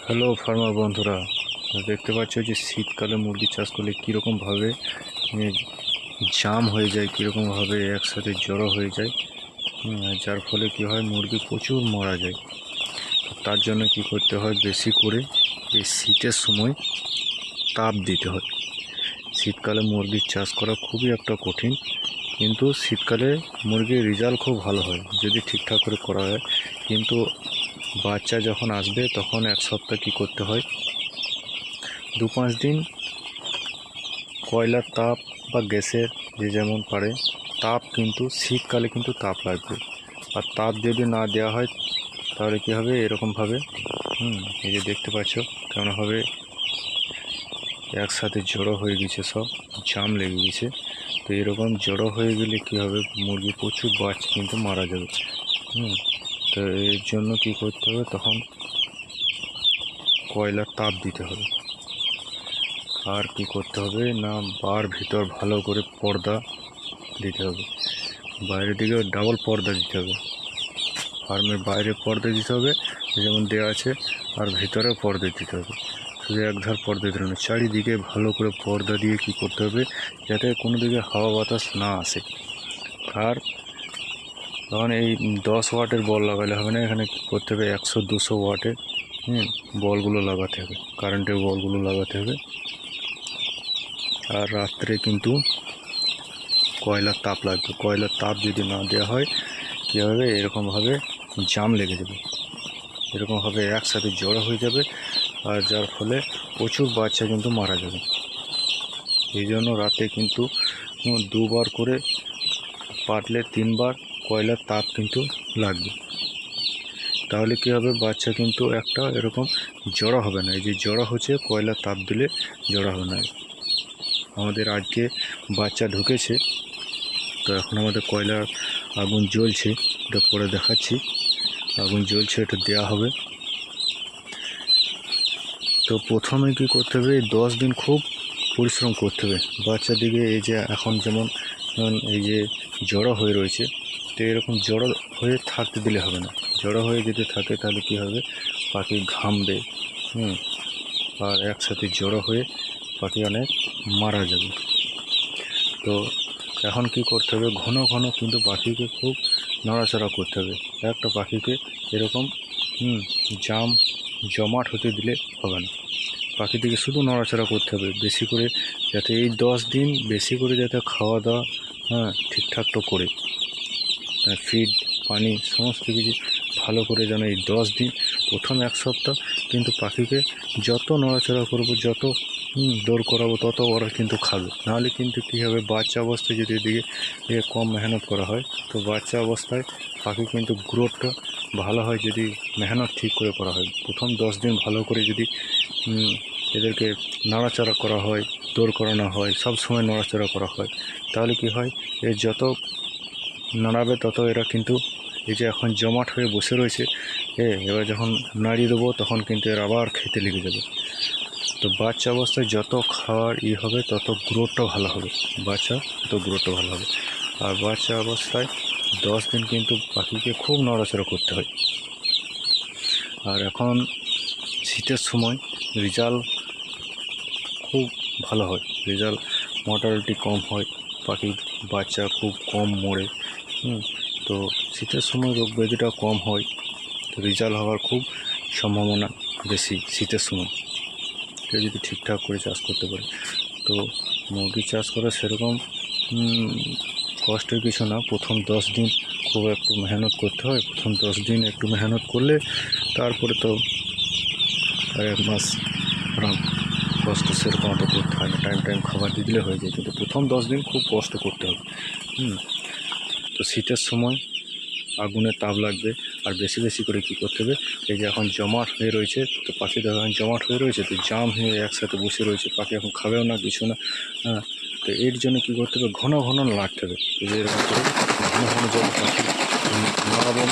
Hello farmer বন্ধুরা, দেখতে পাচ্ছ যে শীতকালে মুরগি চাষ করলে কীরকমভাবে জাম হয়ে যায়, কীরকমভাবে একসাথে জড়ো হয়ে যায়, যার ফলে কি হয় মুরগি প্রচুর মারা যায়। তার জন্য কি করতে হয়, বেশি করে এই শীতের সময় তাপ দিতে হয়। শীতকালে মুরগির চাষ করা খুবই একটা কঠিন, কিন্তু শীতকালে মুরগির রেজাল্ট খুব ভালো হয় যদি ঠিকঠাক করে করা হয়। কিন্তু বাচ্চা যখন আসবে তখন এক সপ্তাহ কী করতে হয়, 2-5 দিন কয়লার তাপ বা গ্যাসের, যে যেমন পারে তাপ, কিন্তু শীতকালে কিন্তু তাপ লাগবে। আর তাপ যদি না দেওয়া হয় তাহলে কী হবে, এরকমভাবে এই যে দেখতে পাচ্ছ কেমনভাবে একসাথে জড়ো হয়ে গেছে, সব জাম লেগে গেছে। তো এরকম জড়ো হয়ে গেলে কী হবে, মুরগি প্রচুর বাচ্চা কিন্তু মারা যাবে। তো এর জন্য কি করতে হবে, তখন কয়লার তাপ দিতে হবে। আর কি করতে হবে না, বার ভিতর ভালো করে পর্দা দিতে হবে, বাইরের দিকে ডাবল পর্দা দিতে হবে। ফার্মের বাইরে পর্দা দিতে হবে যেমন দেওয়া আছে, আর ভিতরে পর্দা দিতে হবে। শুধু একধার পর্দা দিতে হবে, চারিদিকে ভালো করে পর্দা দিয়ে কি করতে হবে, যাতে কোনো দিকে হাওয়া বাতাস না আসে। আর তখন এই 10 ওয়াটের বল লাগালে হবে না, এখানে কী করতে হবে, 100-200 ওয়াটের বলগুলো লাগাতে হবে, কারেন্টের বলগুলো লাগাতে হবে। আর রাত্রে কিন্তু কয়লার তাপ লাগবে। কয়লার তাপ যদি না দেওয়া হয় কী হবে, এরকমভাবে জাম লেগে যাবে, এরকমভাবে একসাথে জড়ো হয়ে যাবে, আর যার ফলে প্রচুর বাচ্চা কিন্তু মারা যাবে। এই জন্য রাতে কিন্তু 2বার করে, পারলে 3বার কয়লার তাপ কিন্তু লাগবে। তাহলে কী হবে, বাচ্চা কিন্তু একটা এরকম জড়ো হবে না। এই যে জড়ো হচ্ছে, কয়লার তাপ দিলে জড়ো হবে না। আমাদের আজকে বাচ্চা ঢুকেছে, তো এখন আমাদের কয়লার আগুন জ্বলছে, এটা পরে দেখাচ্ছি। আগুন জ্বলছে, এটা দেওয়া হবে। তো প্রথমে কি করতে হবে, 10 দিন খুব পরিশ্রম করতে হবে বাচ্চাদিকে। এই যে এখন যেমন এই যে জড়ো হয়ে রয়েছে, তো এরকম জড়ো হয়ে থাকতে দিলে হবে না। জড়ো হয়ে যদি থাকে তাহলে কি হবে, পাখি ঘামবে, আর একসাথে জড়ো হয়ে পাখি অনেক মারা যাবে। তো এখন কি করতে হবে, ঘন ঘন কিন্তু পাখিকে খুব নড়াচড়া করতে হবে। একটা পাখিকে এরকম জাম জমাট হতে দিলে হবে না, পাখিটিকে শুধু নড়াচড়া করতে হবে বেশি করে, যাতে এই 10 দিন বেশি করে যাতে খাওয়া দাওয়া ঠিকঠাক তো করে, ফিড পানি সমস্ত কিছু ভালো করে, যেন এই 10 দিন প্রথম 1 সপ্তাহ কিন্তু পাখিকে যত নড়াচড়া করবো, যত দৌড় করাবো, তত ওরা কিন্তু খাবে। নাহলে কিন্তু কী হবে, বাচ্চা অবস্থায় যদি এদিকে কম মেহনত করা হয়, তো বাচ্চা অবস্থায় পাখি কিন্তু গ্রোথটা ভালো হয় যদি মেহনত ঠিক করে করা হয়। প্রথম 10 দিন ভালো করে যদি এদেরকে নড়াচড়া করা হয়, দৌড় করানো হয়, সব সময় নড়াচড়া করা হয়, তাহলে কি হয়, এর যত নাড়াবে তত এরা কিন্তু, এই যে এখন জমাট হয়ে বসে রয়েছে, এবার যখন নাড়িয়ে দেবো তখন কিন্তু এরা আবার খেতে লেগে যাবে। তো বাচ্চা অবস্থায় যত খাওয়ার হবে তত গ্রোথটা ভালো হবে, বাচ্চা তত গ্রোথটা ভালো হবে। আর বাচ্চা অবস্থায় 10 দিন কিন্তু পাখিকে খুব নড়াচড়া করতে হয়। আর এখন শীতের সময় রেজাল্ট খুব ভালো হয়, রেজাল্ট মর্টালিটি কম হয়, পাখির বাচ্চা খুব কম মরে। তো শীতের সময় রোগ ব্যাধিটা কম হয়, তো রেজাল্ট হওয়ার খুব সম্ভাবনা বেশি শীতের সময়, কেউ যদি ঠিকঠাক করে চাষ করতে পারে। তো মুরগি চাষ করা সেরকম কষ্টের কিছু না। প্রথম 10 দিন খুব একটু মেহনত করতে হয়, প্রথম 10 দিন একটু মেহনত করলে তারপরে তো 1 মাস আরাম, কষ্ট সেরকম অত করতে হয় না, টাইম খাবার দিলে হয়ে যায়। কিন্তু প্রথম 10 দিন খুব কষ্ট করতে হবে। তো শীতের সময় আগুনের তাপ লাগবে, আর বেশি বেশি করে কী করতে হবে, এই যে এখন জমাট হয়ে রয়েছে, তো পাখি দেখো এখন জমাট হয়ে রয়েছে, তো জাম হয়ে একসাথে বসে রয়েছে, পাখি এখন খাবেও না কিছু না। তো এর জন্য কী করতে হবে, ঘন ঘন নাড়তে হবে। এই যে এরকম করে ঘন ঘন যত পাখি নাড়াবো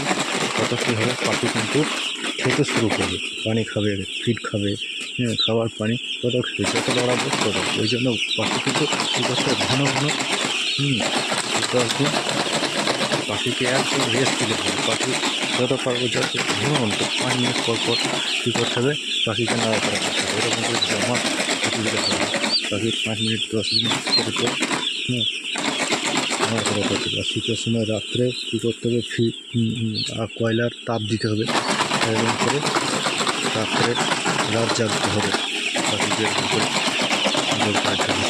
তত কী হবে, পাখি কিন্তু খেতে শুরু করবে, পানি খাবে, ফিড খাবে, খাবার পানি তত খেতে, যত বাড়াবো তত। ওই জন্য পাখি কিন্তু কী করতে হবে, ঘন ঘন 10 দিন পাখিকে একদম রেস্ট দিলে হবে। পাখি যত পারবো যত ধরুন তো 5 মিনিট পর পর কী করতে হবে, পাখিকে নাড়াচাড়া করতে হবে। এরকম করে জমা পাখি দিলে হবে না। পাখি 5 মিনিট 10 মিনিট পর পর নাড়াচাড়া করতে হবে। আর শীতের সময় রাত্রে কী করতে হবে, কয়লার তাপ দিতে হবে। এরকম করে রাত্রে রাত জাগতে হবে, পাখিকে এরকম করে কাটতে হবে।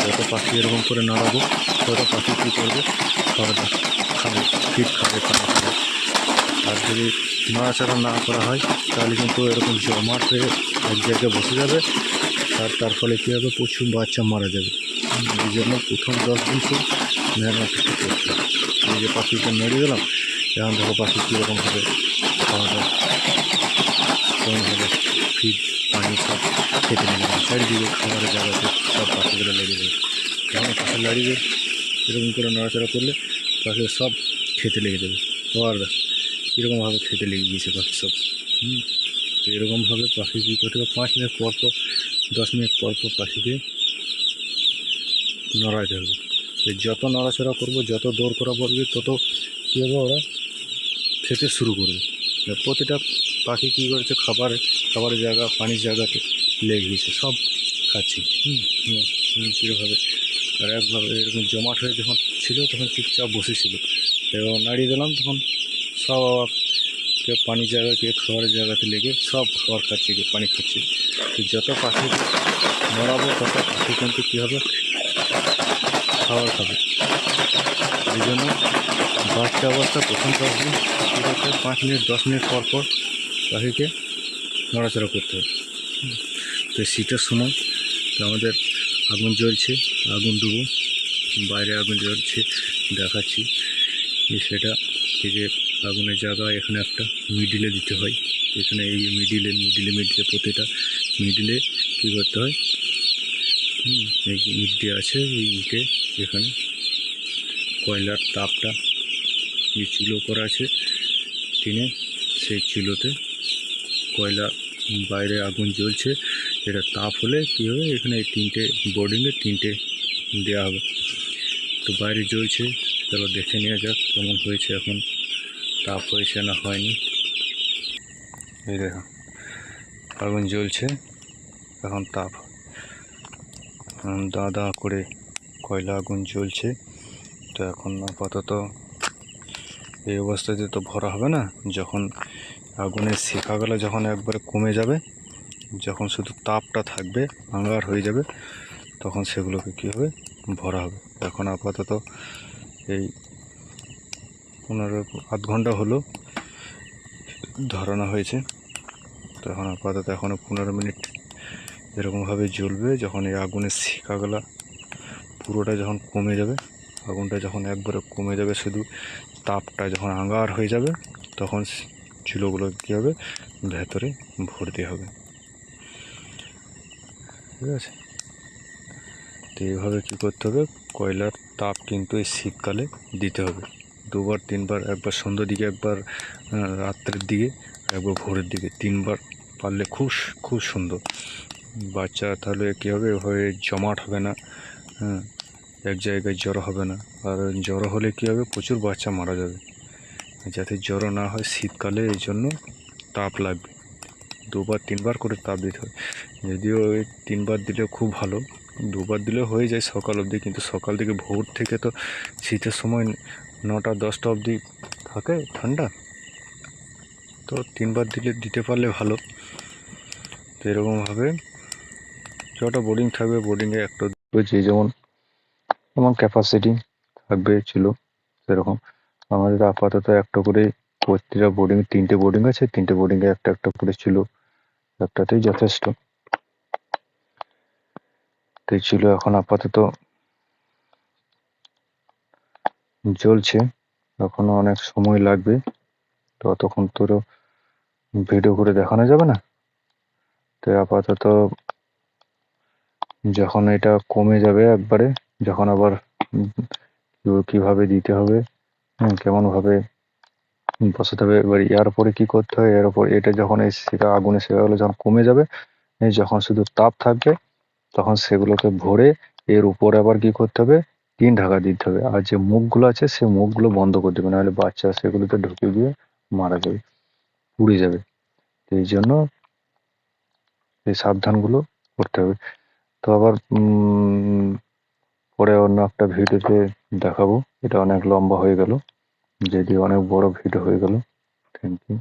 যত পাখি এরকম করে নাড়াবো তত পাখি কী করবে, খাওয়া দাওয়া খাবে, ফিট খাবে, পানি খাবে। আর যদি নাড়াচাড়া না করা হয় তাহলে কিন্তু এরকম জমাট হয়ে এক জায়গায় বসে যাবে, আর তার ফলে কী হবে, প্রচুর বাচ্চা মারা যাবে। এই জন্য প্রথম 10 দিন খুব মেহনত করতে হবে। এই যে পাখিকে নেড়ে দিলাম, এখন দেখো পাখি কীরকমভাবে খাওয়া দাওয়া কেমনভাবে ফিট পানি সব খেতে লেগে যাবে। চারিদিকে খাবারের জায়গাতে সব পাখিগুলো লেগে যাবে। যখন পাখি লাড়িয়ে এরকম করে নাড়াচাড়া করলে পাখি সব খেতে লেগে যাবে। আর কীরকমভাবে খেতে লেগে গিয়েছে পাখি সব। তো এরকমভাবে পাখি কী করতে হবে, 5 মিনিট পর পর 10 মিনিট পর পর পাখিকে নড়াতে হবে। তো যত নড়াচড়া করবো, যত দৌড় করা পড়বে, তত কী হবে, ওরা খেতে শুরু করবে। প্রতিটা পাখি কী করেছে, খাবারের জায়গা, পানির জায়গাতে লেগে গেছে, সব খাচ্ছে। কীরকমভাবে আর একভাবে এরকম জমাট হয়ে যখন ছিল তখন চুপচাপ বসেছিল, এবং নাড়িয়ে দিলাম তখন সব আবার কেউ পানির জায়গায়, কেউ খাবারের জায়গাতে লেগে সব খাবার খাচ্ছে, কেউ পানি খাচ্ছে। তো যত পাখি নড়াবো তত পাখি কিন্তু কী হবে, খাবার খাবে। এই জন্য বাচ্চা অবস্থা প্রথম 10 দিন কী করতে হবে, 5 মিনিট 10 মিনিট পর পর পাখিকে নড়াচড়া করতে হবে। তো শীতের সময় তো আমাদের আগুন জ্বলছে, আগুন দেবো, বাইরে আগুন জ্বলছে দেখাচ্ছি যে সেটা, এই যে আগুনের জায়গা এখানে একটা মিডিলে দিতে হয়। এখানে এই মিডিলে প্রতিটা মিডিলে কী করতে হয়, এই ইট দিয়ে আছে, এই ইটে এখানে কয়লার তাপটা যে চুলো করা আছে টিনে, সেই চুলোতে কয়লা বাইরে আগুন জ্বলছে, এটা তাপ হলে কী হবে, এখানে এই 3টে বোর্ডিংয়ে 3টে দেওয়া হবে। তো বাইরে জ্বলছে, চলো দেখে নেওয়া যাক কেমন হয়েছে, এখন তাপ হয়েছে না হয়নি। এই দেখো আগুন জ্বলছে, এখন তাপ দাঁড়া করে কয়লা আগুন জ্বলছে। তো এখন আপাতত এই অবস্থাতে তো ভরা হবে না, যখন আগুনের শেখাগুলো যখন একবারে কমে যাবে, যখন শুধু তাপটা থাকবে, আঙ্গার হয়ে যাবে, তখন সেগুলোকে কী হবে, ভরা হবে। এখন আপাতত এই 15 ঘন্টা হলো ধরানো হয়েছে। তো এখন আপাতত এখনও 15 মিনিট এরকমভাবে জ্বলবে। যখন এই আগুনের শিখাগুলা পুরোটা যখন কমে যাবে, আগুনটা যখন একবারে কমে যাবে, শুধু তাপটা যখন আঙ্গার হয়ে যাবে, তখন চুলোগুলো কী হবে, ভেতরে ভর্তি হবে। ঠিক আছে, তো এইভাবে কী করতে হবে, কয়লার তাপ কিন্তু এই শীতকালে দিতে হবে 2বার 3বার, একবার সন্ধ্যার দিকে, একবার রাত্রের দিকে, একবার ভোরের দিকে, 3বার পারলে খুব সুন্দর বাচ্চা। তাহলে কী হবে, ওভাবে জমাট হবে না, এক জায়গায় জড়ো হবে না। আর জড়ো হলে কী হবে, প্রচুর বাচ্চা মারা যাবে। যাতে জড়ো না হয় শীতকালে, এই জন্য তাপ লাগবে, 2বার 3বার করে তাপ দিতে হয়। যদিও ওই 3বার দিলেও খুব ভালো, 2বার দিলেও হয়ে যায় সকাল অবধি, কিন্তু সকাল থেকে ভোর থেকে তো শীতের সময় 9টা 10টা অবধি থাকে ঠান্ডা, তো 3বার দিতে পারলে ভালো। তো এরকমভাবে যটা বোর্ডিং থাকবে, বোর্ডিংয়ে একটা যে যেমন ক্যাপাসিটি থাকবে ছিল সেরকম। আমাদের আপাতত একটা করে প্রতিটা বোর্ডিং, 3টে বোর্ডিং আছে, 3টে বোর্ডিংয়ে একটা একটা করে ছিল, একটাতেই যথেষ্ট। তো ছিল এখন আপাতত জ্বলছে, এখনো অনেক সময় লাগবে, ততক্ষণ তোরও ভিডিও করে দেখানো যাবে না। তো আপাতত যখন এটা কমে যাবে একবারে, যখন আবার কিভাবে দিতে হবে, কেমনভাবে বসাতে হবে, এবার এর পরে কী করতে হয়, এর ওপর এটা যখন এই আগুনের শেখাগুলো যখন কমে যাবে, যখন শুধু তাপ থাকবে, তখন সেগুলোকে ভরে এর উপরে আবার কী করতে হবে, টিন ঢাকা দিতে হবে। আর যে মুখগুলো আছে সে মুখগুলো বন্ধ করে দেবে, নাহলে বাচ্চা সেগুলোতে ঢুকে গিয়ে মারা যাবে, পুড়ে যাবে। তো এই জন্য এই সাবধানগুলো করতে হবে। তো আবার পরে অন্য একটা ভিডিওতে দেখাবো। এটা অনেক লম্বা হয়ে গেল, যদি অনেক বড় ভিডিও হয়ে গেল। Thank you.